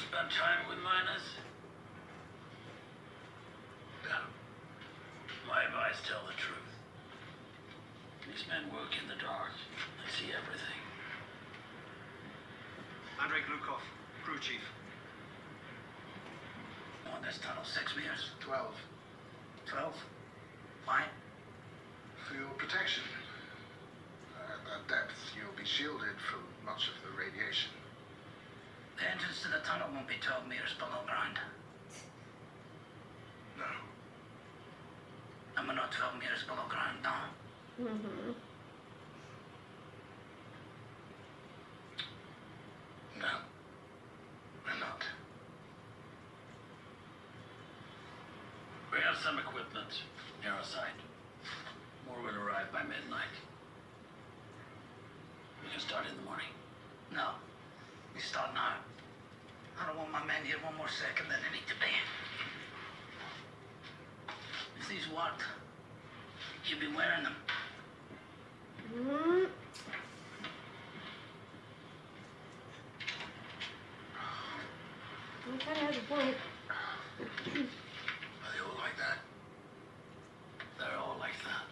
spend time with miners? No. My advice, tell the truth. These men work in the dark. They see everything. Andrei Glukov, crew chief. On this tunnel, 6 meters. 12. 12? Why? For your protection. At that depth, you'll be shielded from much of the radiation. The entrance to the tunnel won't be 12 meters below ground. No. And we're not 12 meters below ground now. Mm-hmm. No. We're not. We have some equipment near our site. More will arrive by midnight. We can start in the morning. No. We start now. I don't want my men here one more second than they need to be. If these worked, you'd be wearing them. Mm-hmm. You kind of has a point. Are they all like that? They're all like that.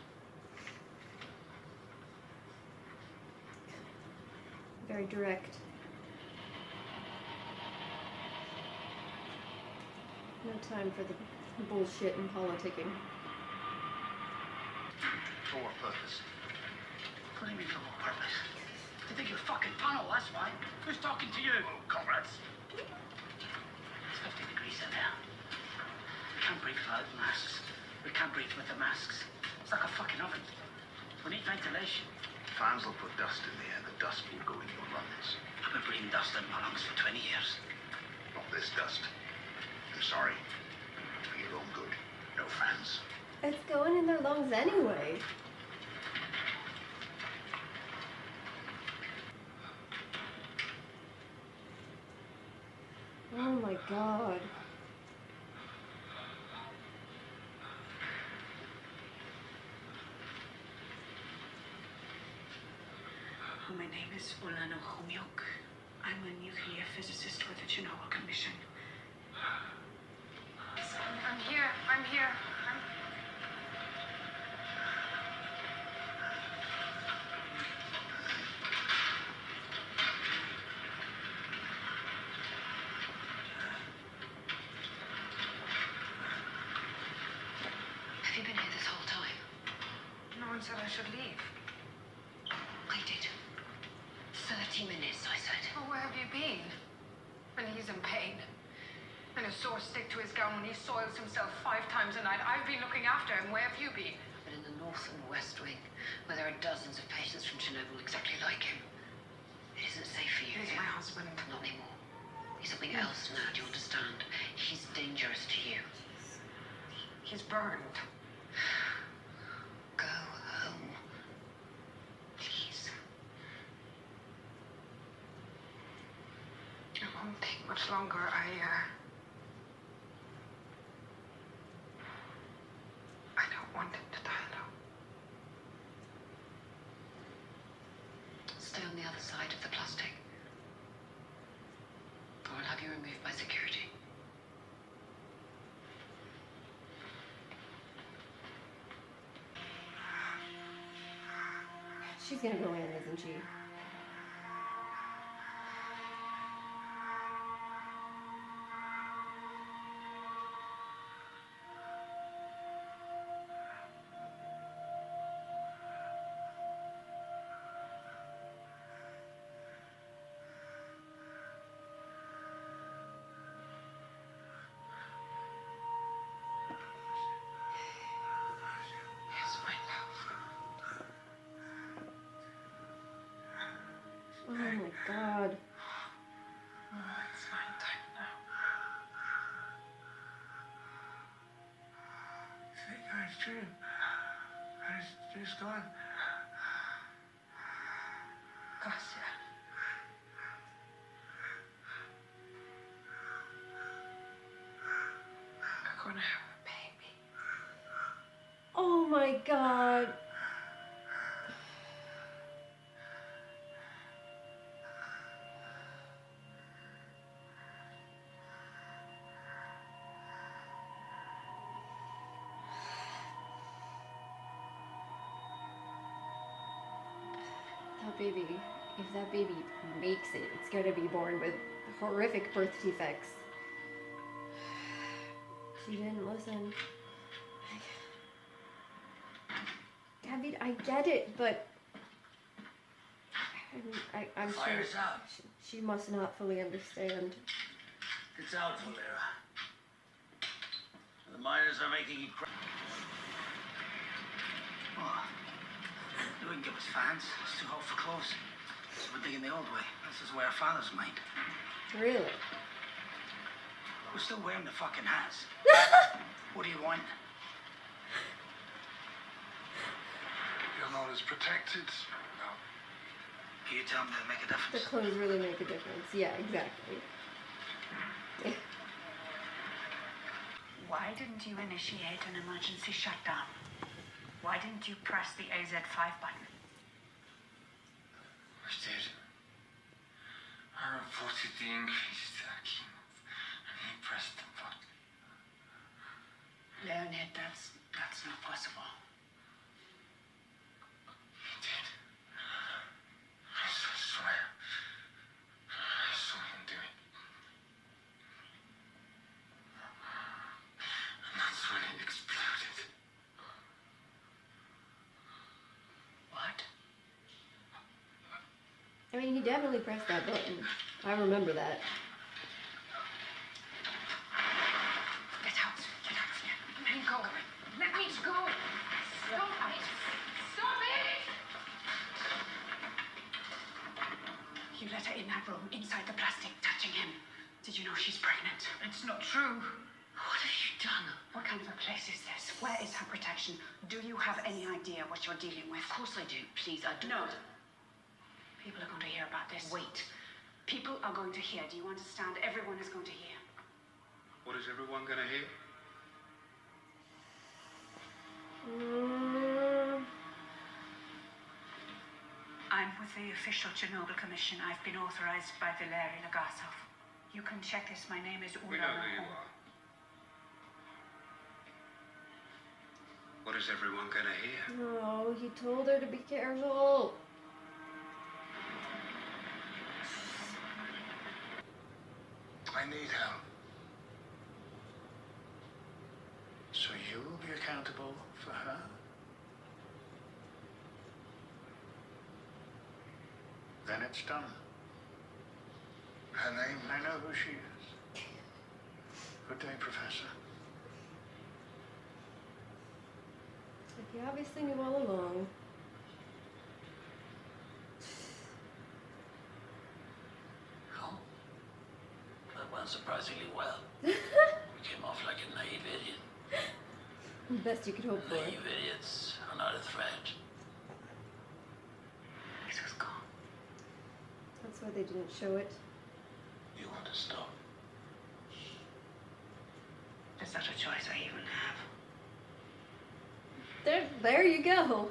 Very direct. No time for the bullshit and politicking. For what purpose? What do you mean for what purpose? To dig your fucking tunnel, that's why. Who's talking to you? Oh, comrades. It's 50 degrees in there. We can't breathe without masks. We can't breathe with the masks. It's like a fucking oven. We need ventilation. Fans will put dust in the air. The dust will go in your lungs. I've been breathing dust in my lungs for 20 years. Not this dust. I'm sorry. For your own good. No fans. It's going in their lungs anyway. Oh my god. My name is Olano Khumyok. I'm a nuclear physicist with the Chernobyl Commission. I'm here. Have you been here this whole time? No one said I should leave. I did. 30 minutes, I said. Well, where have you been? When he's in pain. And a sore stick to his gown when he soils himself 5 times a night. I've been looking after him. Where have you been? I've been in the north and west wing, where there are dozens of patients from Chernobyl exactly like him. It isn't safe for you. He's my husband. Not anymore. He's something else now, do you understand? He's dangerous to you. He's burned. Go home. Please. It won't take much longer. I don't want him to die, though. Stay on the other side of the plastic. Or I'll have you removed by security. She's gonna go in, isn't she? Yes, my love. Oh my god. Oh, it's nighttime now. I think I dream. She's gone. Garcia. We're gonna have a baby. Oh my god. if that baby makes it, it's gonna be born with horrific birth defects. She didn't listen. I mean, I get it, but I'm sure Fire's out. she must not fully understand. It's out, Valera. The miners are making it crack. Oh, they wouldn't give us fans. It's too hot for clothes. So we're digging the old way. This is where our fathers mined. Really? We're still wearing the fucking hats. What do you want? You're not as protected. No. Can you tell me to make a The difference? clothes really make a difference. Yeah, exactly. Why didn't you initiate an emergency shutdown? Why didn't you press the AZ5 button? I did. I reported the increase to Camas, and he pressed the button. Leonid, that's not possible. He did. I swear. I saw him do it. And that's when it exploded. What? I mean, he definitely pressed that button. I remember that. Get out. Get out. Let me go. Let me go. Stop it. Stop it. You let her in that room, inside the plastic, touching him. Did you know she's pregnant? It's not true. What have you done? What kind of a place is this? Where is her protection? Do you have any idea what you're dealing with? Of course I do. Please, I do. No. People are going to hear about this. Wait. People are going to hear. Do you understand? Everyone is going to hear. What is everyone gonna hear? I'm with the official Chernobyl Commission. I've been authorized by Valery Legasov. You can check this. My name is We know who you are. What is everyone gonna hear? No, he told her to be careful. I need help. So you will be accountable for her? Then it's done. Her name, I know who she is. Good day, Professor. Like he obviously knew all along. Oh. That went surprisingly well. We came off like a naive idiot. Best you could hope for. Naive idiots are not a threat. This was gone. That's why they didn't show it. You want to stop? Is that a choice I even have? There you go.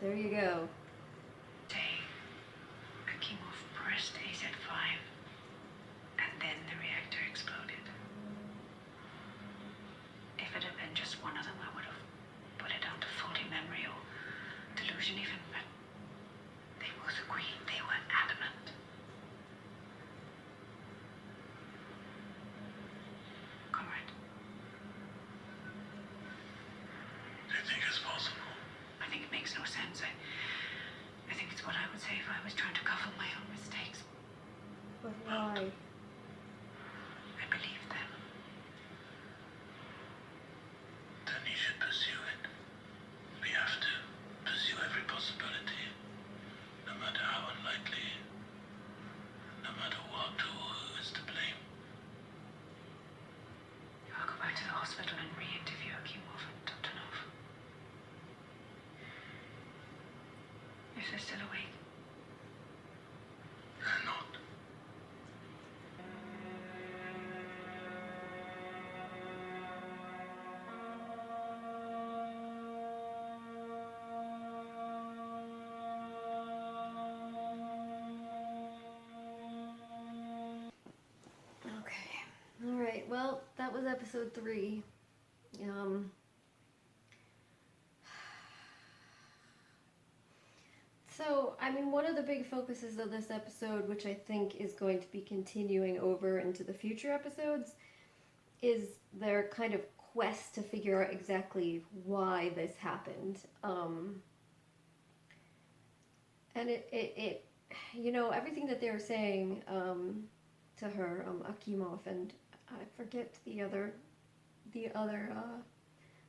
There you go. Day, Akimov pressed AZ5, and then the reactor exploded. If it had been just one of them, I would have put it down to faulty memory or delusion even, but they both agreed. They were adamant. Comrade, Do you think it's possible? I think it makes no sense. I think it's what I would say if I was trying to cover my own mistakes. But why? I believe them. Then you should pursue it. We have to pursue every possibility, no matter how unlikely, no matter what or who is to blame. I'll go back to the hospital and re-interview Akimov and Toptonov. If they're still awake. They're not. Okay. Alright, well, that was episode 3. I mean, one of the big focuses of this episode, which I think is going to be continuing over into the future episodes, is their kind of quest to figure out exactly why this happened. And it you know, everything that they're saying to her, Akimov, and I forget the other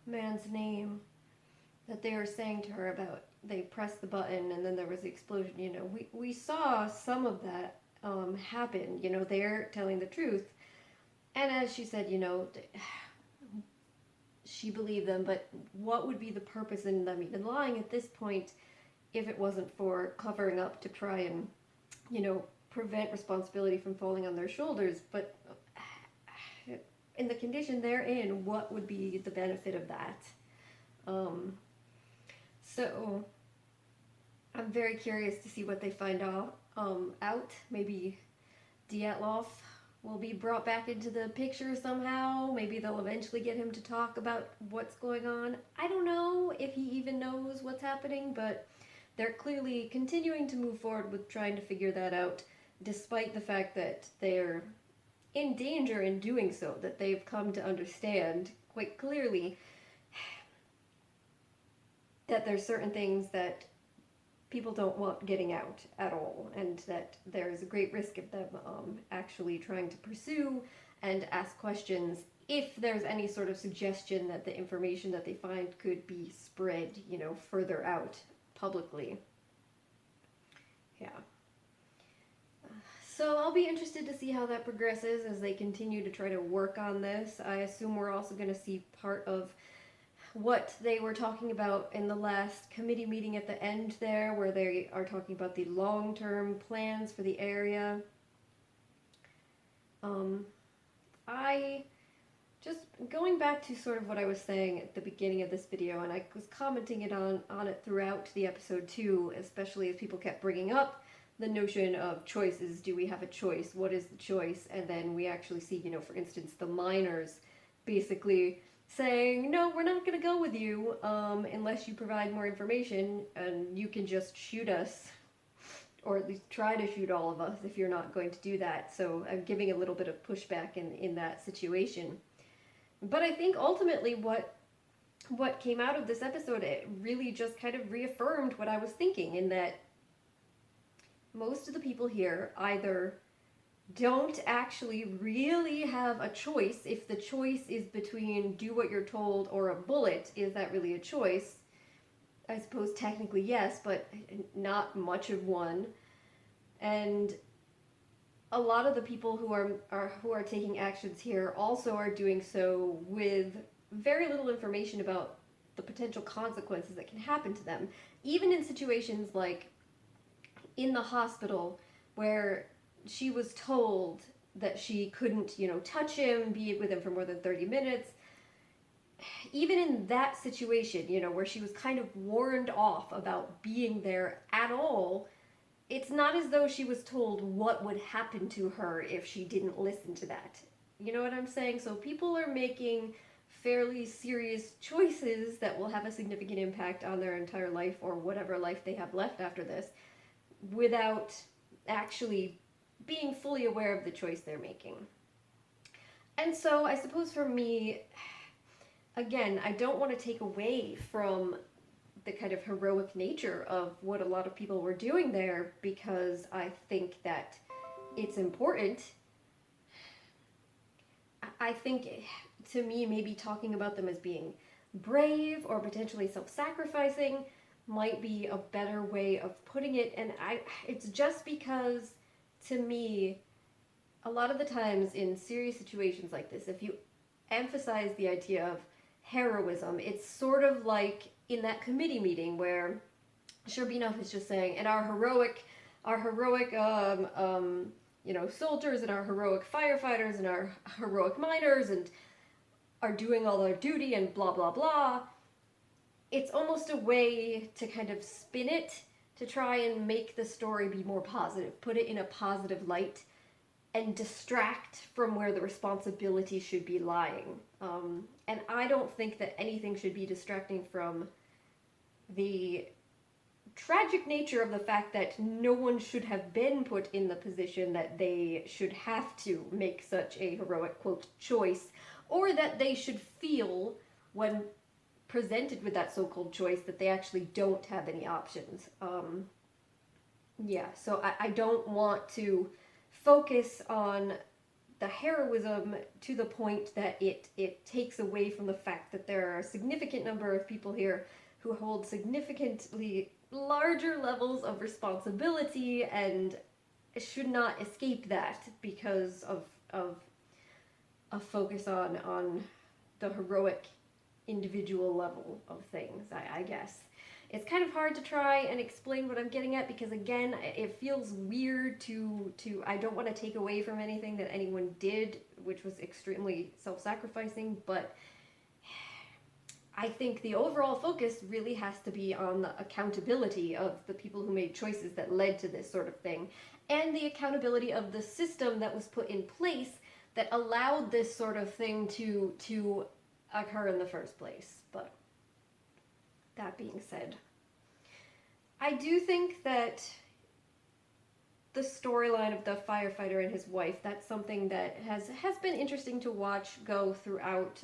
man's name, that they were saying to her about they pressed the button and then there was the explosion. You know, we saw some of that happen. You know, they're telling the truth. And as she said, you know, she believed them, but what would be the purpose in them even lying at this point if it wasn't for covering up to try and, you know, prevent responsibility from falling on their shoulders? But in the condition they're in, what would be the benefit of that? So I'm very curious to see what they find out. Maybe Dyatlov will be brought back into the picture somehow. Maybe they'll eventually get him to talk about what's going on. I don't know if he even knows what's happening, but they're clearly continuing to move forward with trying to figure that out, despite the fact that they're in danger in doing so, that they've come to understand quite clearly that there's certain things that people don't want getting out at all, and that there's a great risk of them actually trying to pursue and ask questions if there's any sort of suggestion that the information that they find could be spread, you know, further out publicly. Yeah. So I'll be interested to see how that progresses as they continue to try to work on this. I assume we're also going to see part of what they were talking about in the last committee meeting at the end there, where they are talking about the long-term plans for the area. I just going back to sort of what I was saying at the beginning of this video, and I was commenting on it throughout the episode too, especially as people kept bringing up the notion of choices. Do we have a choice? What is the choice? And then we actually see, you know, for instance, the miners basically saying, no, we're not going to go with you unless you provide more information, and you can just shoot us, or at least try to shoot all of us if you're not going to do that. So I'm giving a little bit of pushback in that situation. But I think ultimately what came out of this episode, it really just kind of reaffirmed what I was thinking, in that most of the people here either don't actually really have a choice. If the choice is between do what you're told or a bullet, is that really a choice? I suppose technically yes, but not much of one. And a lot of the people who are taking actions here also are doing so with very little information about the potential consequences that can happen to them. Even in situations like in the hospital, where she was told that she couldn't, you know, touch him, be with him for more than 30 minutes. Even in that situation, you know, where she was kind of warned off about being there at all, it's not as though she was told what would happen to her if she didn't listen to that. You know what I'm saying? So people are making fairly serious choices that will have a significant impact on their entire life, or whatever life they have left after this, without actually being fully aware of the choice they're making. And so I suppose for me, again, I don't want to take away from the kind of heroic nature of what a lot of people were doing there, because I think that it's important. I think, to me, maybe talking about them as being brave or potentially self-sacrificing might be a better way of putting it. And it's just because, to me, a lot of the times in serious situations like this, if you emphasize the idea of heroism, it's sort of like in that committee meeting where Sherbinov is just saying, and our heroic, you know, soldiers and our heroic firefighters and our heroic miners and are doing all their duty and blah, blah, blah. It's almost a way to kind of spin it, to try and make the story be more positive, put it in a positive light, and distract from where the responsibility should be lying. And I don't think that anything should be distracting from the tragic nature of the fact that no one should have been put in the position that they should have to make such a heroic, quote, choice, or that they should feel when presented with that so-called choice that they actually don't have any options. Yeah, so I don't want to focus on the heroism to the point that it takes away from the fact that there are a significant number of people here who hold significantly larger levels of responsibility and should not escape that because of a focus on the heroic individual level of things, I guess. It's kind of hard to try and explain what I'm getting at because, again, it feels weird to I don't want to take away from anything that anyone did, which was extremely self-sacrificing, but I think the overall focus really has to be on the accountability of the people who made choices that led to this sort of thing, and the accountability of the system that was put in place that allowed this sort of thing to occur in the first place. But that being said, I do think that the storyline of the firefighter and his wife, that's something that has been interesting to watch go throughout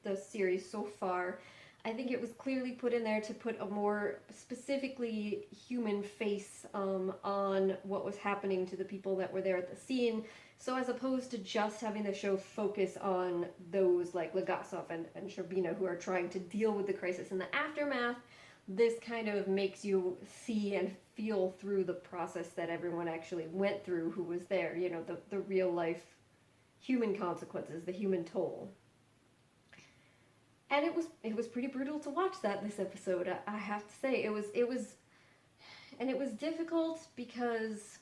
the series so far. I think it was clearly put in there to put a more specifically human face on what was happening to the people that were there at the scene. So as opposed to just having the show focus on those like Legasov and Sherbina who are trying to deal with the crisis in the aftermath, this kind of makes you see and feel through the process that everyone actually went through who was there, you know, the real life human consequences, the human toll. And it was pretty brutal to watch this episode, I have to say. It was difficult because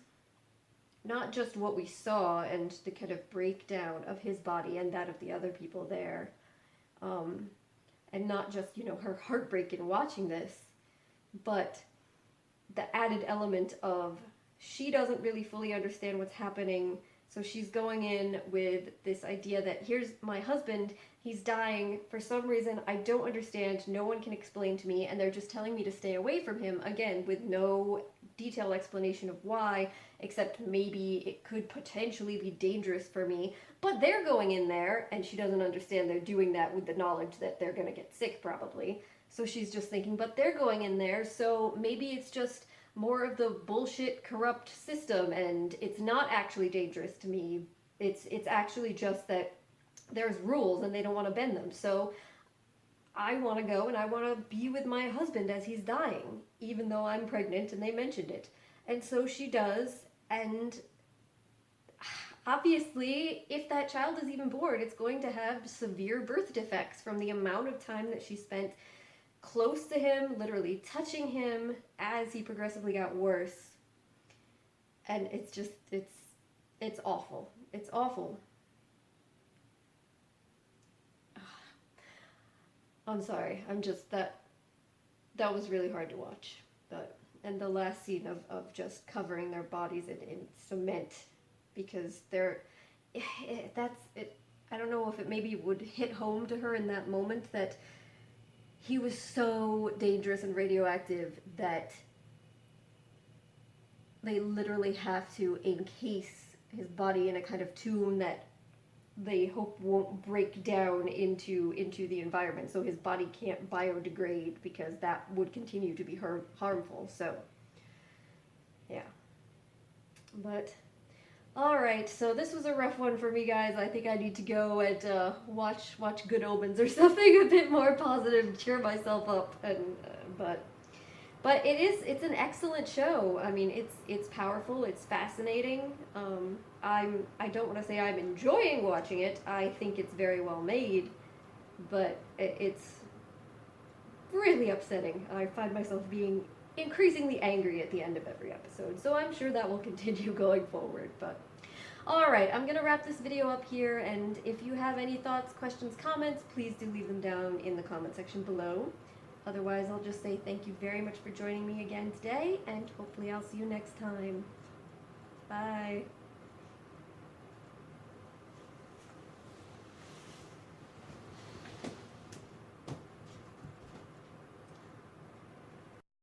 not just what we saw and the kind of breakdown of his body and that of the other people there, and not just, you know, her heartbreak in watching this, but the added element of she doesn't really fully understand what's happening, so she's going in with this idea that here's my husband, he's dying for some reason I don't understand, no one can explain to me, and they're just telling me to stay away from him, again, with no detailed explanation of why, except maybe it could potentially be dangerous for me, but they're going in there, and she doesn't understand they're doing that with the knowledge that they're gonna get sick, probably. So she's just thinking, but they're going in there, so maybe it's just more of the bullshit, corrupt system, and it's not actually dangerous to me. It's actually just that there's rules, and they don't want to bend them, so I want to go, and I want to be with my husband as he's dying, even though I'm pregnant, and they mentioned it. And so she does, and obviously, if that child is even born, it's going to have severe birth defects from the amount of time that she spent close to him, literally touching him as he progressively got worse. And it's just, it's awful. It's awful. I'm sorry, I'm just, that was really hard to watch. And the last scene of just covering their bodies in cement, because I don't know if it maybe would hit home to her in that moment that he was so dangerous and radioactive that they literally have to encase his body in a kind of tomb that they hope won't break down into the environment, so his body can't biodegrade, because that would continue to be harmful. So yeah, but alright, so this was a rough one for me, guys. I think I need to go and watch Good Omens or something a bit more positive, cheer myself up, and but it's an excellent show. I mean, it's powerful, it's fascinating. I don't want to say I'm enjoying watching it. I think it's very well made, but it's really upsetting. I find myself being increasingly angry at the end of every episode, so I'm sure that will continue going forward. But alright, I'm gonna wrap this video up here, and if you have any thoughts, questions, comments, please do leave them down in the comment section below. Otherwise, I'll just say thank you very much for joining me again today, and hopefully I'll see you next time. Bye.